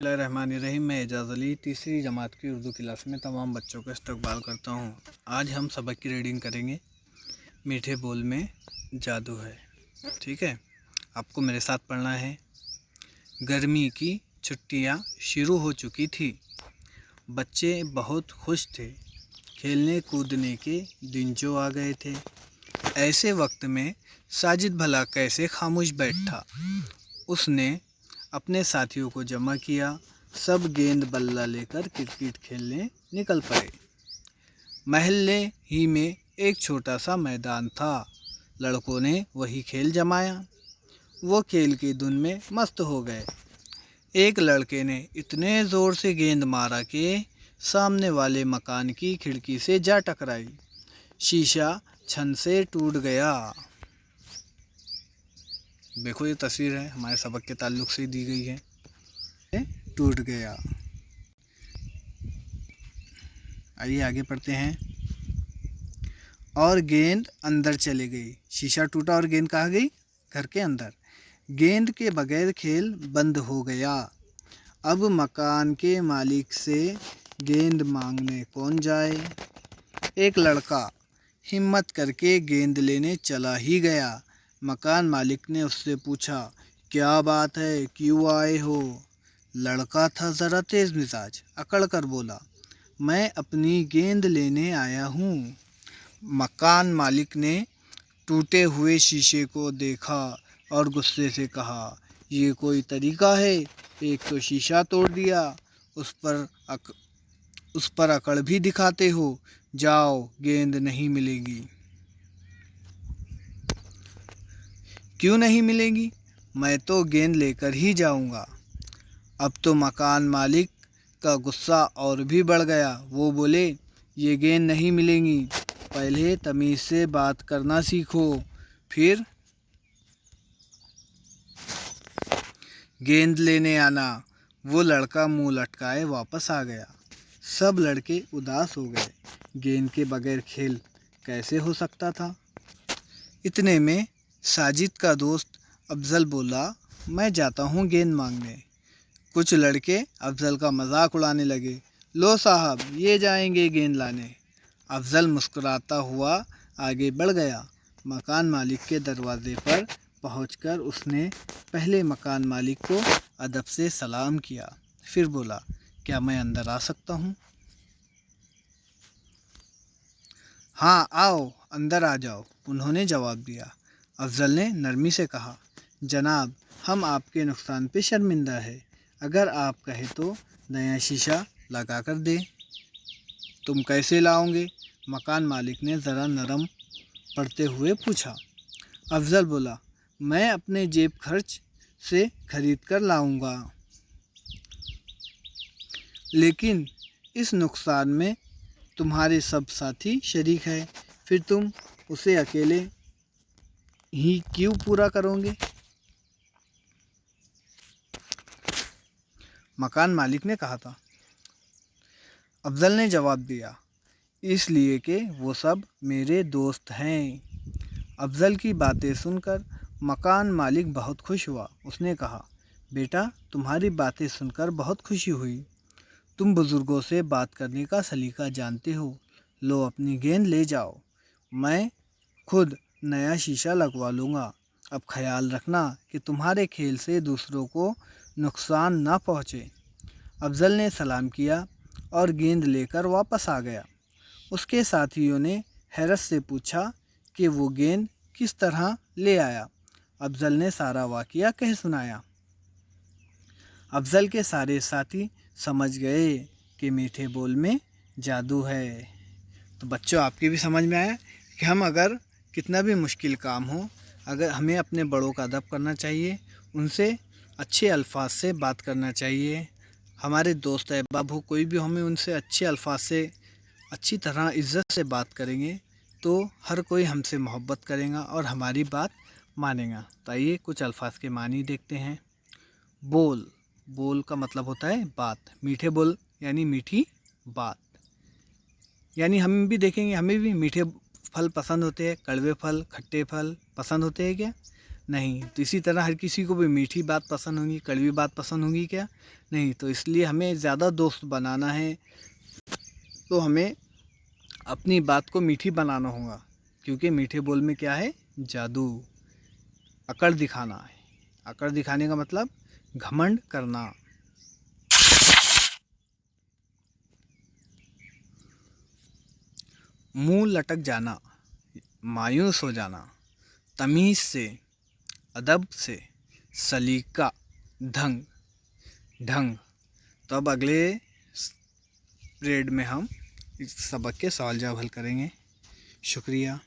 बिस्मिल्लाहिर्रहमानिर्रहीम। मैं एजाज़ अली तीसरी जमात की उर्दू क्लास में तमाम बच्चों का इस्तकबाल करता हूँ। आज हम सबक की रीडिंग करेंगे। मीठे बोल में जादू है। ठीक है, आपको मेरे साथ पढ़ना है। गर्मी की छुट्टियाँ शुरू हो चुकी थी। बच्चे बहुत खुश थे। खेलने कूदने के दिन जो आ गए थे। ऐसे वक्त में साजिद भला कैसे खामोश बैठा। उसने अपने साथियों को जमा किया। सब गेंद बल्ला लेकर क्रिकेट खेलने निकल पड़े। महल्ले ही में एक छोटा सा मैदान था। लड़कों ने वही खेल जमाया। वो खेल की धुन में मस्त हो गए। एक लड़के ने इतने ज़ोर से गेंद मारा कि सामने वाले मकान की खिड़की से जा टकराई। शीशा छन से टूट गया। देखो, ये तस्वीर है, हमारे सबक के ताल्लुक से दी गई है। टूट गया। आइए आगे पढ़ते हैं। और गेंद अंदर चली गई। शीशा टूटा और गेंद कहाँ गई? घर के अंदर। गेंद के बगैर खेल बंद हो गया। अब मकान के मालिक से गेंद मांगने कौन जाए? एक लड़का हिम्मत करके गेंद लेने चला ही गया। मकान मालिक ने उससे पूछा, क्या बात है, क्यों आए हो? लड़का था ज़रा तेज़ मिजाज, अकड़ कर बोला, मैं अपनी गेंद लेने आया हूँ। मकान मालिक ने टूटे हुए शीशे को देखा और गुस्से से कहा, ये कोई तरीका है? एक तो शीशा तोड़ दिया, उस पर अकड़ भी दिखाते हो। जाओ, गेंद नहीं मिलेगी। क्यों नहीं मिलेगी? मैं तो गेंद लेकर ही जाऊंगा। अब तो मकान मालिक का गुस्सा और भी बढ़ गया। वो बोले, ये गेंद नहीं मिलेगी। पहले तमीज़ से बात करना सीखो, फिर गेंद लेने आना। वो लड़का मुंह लटकाए वापस आ गया। सब लड़के उदास हो गए। गेंद के बगैर खेल कैसे हो सकता था? इतने में साजिद का दोस्त अफजल बोला, मैं जाता हूँ गेंद मांगने। कुछ लड़के अफजल का मजाक उड़ाने लगे। लो साहब, ये जाएंगे गेंद लाने। अफजल मुस्कुराता हुआ आगे बढ़ गया। मकान मालिक के दरवाजे पर पहुंचकर उसने पहले मकान मालिक को अदब से सलाम किया। फिर बोला, क्या मैं अंदर आ सकता हूँ? हाँ, आओ, अंदर आ जाओ, उन्होंने जवाब दिया। अफजल ने नरमी से कहा, जनाब, हम आपके नुकसान पे शर्मिंदा है। अगर आप कहें तो नया शीशा लगा कर दें। तुम कैसे लाओगे? मकान मालिक ने ज़रा नरम पड़ते हुए पूछा। अफजल बोला, मैं अपने जेब खर्च से खरीद कर लाऊंगा। लेकिन इस नुकसान में तुम्हारे सब साथी शरीक हैं, फिर तुम उसे अकेले ही क्यों पूरा करोगे? मकान मालिक ने कहा था। अफजल ने जवाब दिया, इसलिए कि वो सब मेरे दोस्त हैं। अफजल की बातें सुनकर मकान मालिक बहुत खुश हुआ। उसने कहा, बेटा, तुम्हारी बातें सुनकर बहुत खुशी हुई। तुम बुज़ुर्गों से बात करने का सलीका जानते हो। लो, अपनी गेंद ले जाओ। मैं खुद नया शीशा लगवा लूँगा। अब ख्याल रखना कि तुम्हारे खेल से दूसरों को नुकसान ना पहुँचे। अफजल ने सलाम किया और गेंद लेकर वापस आ गया। उसके साथियों ने हैरत से पूछा कि वो गेंद किस तरह ले आया। अफजल ने सारा वाक़या कह सुनाया। अफजल के सारे साथी समझ गए कि मीठे बोल में जादू है। तो बच्चों, आपकी भी समझ में आया कि हम अगर कितना भी मुश्किल काम हो, अगर हमें अपने बड़ों का अदब करना चाहिए, उनसे अच्छे अल्फाज से बात करना चाहिए। हमारे दोस्त अहबाब हो, कोई भी, हमें उनसे अच्छे अल्फाज से अच्छी तरह इज़्ज़त से बात करेंगे तो हर कोई हमसे मोहब्बत करेगा और हमारी बात मानेगा। तो आइए कुछ अल्फाज के मानी देखते हैं। बोल, बोल का मतलब होता है बात। मीठे बोल यानी मीठी बात। यानी हम भी देखेंगे, हमें भी मीठे फल पसंद होते हैं। कड़वे फल, खट्टे फल पसंद होते हैं क्या? नहीं। तो इसी तरह हर किसी को भी मीठी बात पसंद होगी, कड़वी बात पसंद होगी क्या? नहीं। तो इसलिए हमें ज़्यादा दोस्त बनाना है तो हमें अपनी बात को मीठी बनाना होगा, क्योंकि मीठे बोल में क्या है? जादू, अकड़ दिखाना है। अकड़ दिखाने का मतलब घमंड करना। मुंह लटक जाना, मायूस हो जाना, तमीज़ से, अदब से, सलीका, ढंग ढंग। तो अब अगले पीरियड में हम इस सबक के सवाल जवाब हल करेंगे। शुक्रिया।